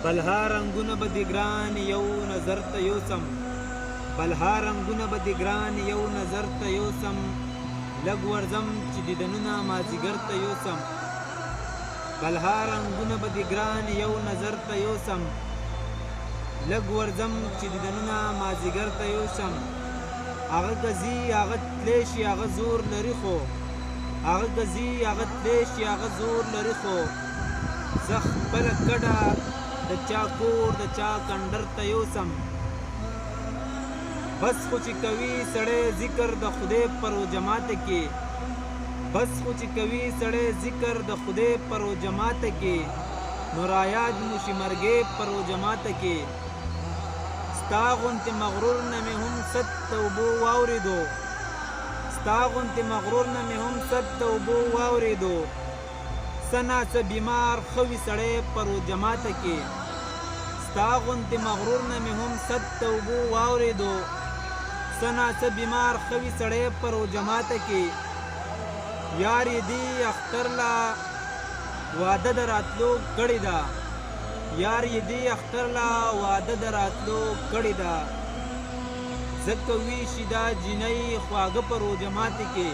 بلها رنگونه به دی ګران یو نظر ته یوسم بلها رنگونه به دی ګران یو نظر ته یوسم لږ ورځم چې دیدنونه مازدیګر ته یوسم بلها رنگونه به دی ګران یو نظر ته یوسم لږ ورځم چې دیدنونه مازدیګر ته یوسم هغه ګزي هغه تلی شي هغه زور لري خو هغه ګزي هغه تلی شي هغه زور لري خو زه خپله کډه د چا کور د چا کنډر ته یوسم بس خو چې کوي سړی ذکر د خدای پر و جماعت کې بس خو چې کوي سړی ذکر د خدای پر و جماعت کې نو رایاد مو شي مرګې پر و جماعت کې ستا غوندې مغرور نه مې هم صد توبو واورېدو ستا غوندې مغرور نه مې هم صد توبو واورېدو څه ناڅه بیمار ښه وي سړی پر و جماعت کې ستا غوندې مغرور نه مې هم صد توبو واورېدو څه ناڅه بیمار ښه وي سړی پر و جماعت کې یار یې دې اختر لا واده د راتلو کړې ده یار یې دې اختر لا واده د راتلو کړې ده ځکه ویشي دا جینۍ خواږه پر و جماعت کې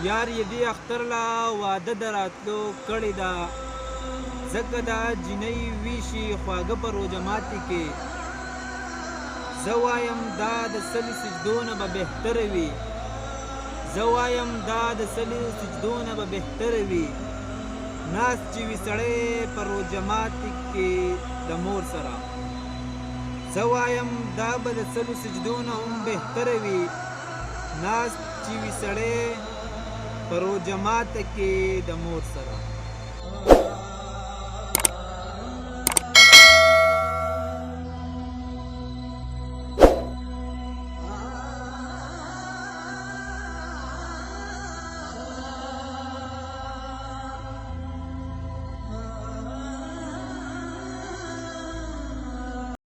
یار یې دې اختر لا واده د راتلو کړې ده ځکه دا جینۍ ویشي خواږه پر و جماعت کې زه وایم دا د سلو سجدو نه به بهتره وي زه وایم دا د سلو سجدو نه به بهتره وي ناست چې وي سړی پر و جماعت کې د مور سره زه وایم دا به د سلو سجدو نه هم بهتره وي ناست چې وي سړی پر و جماعت کې د مور سره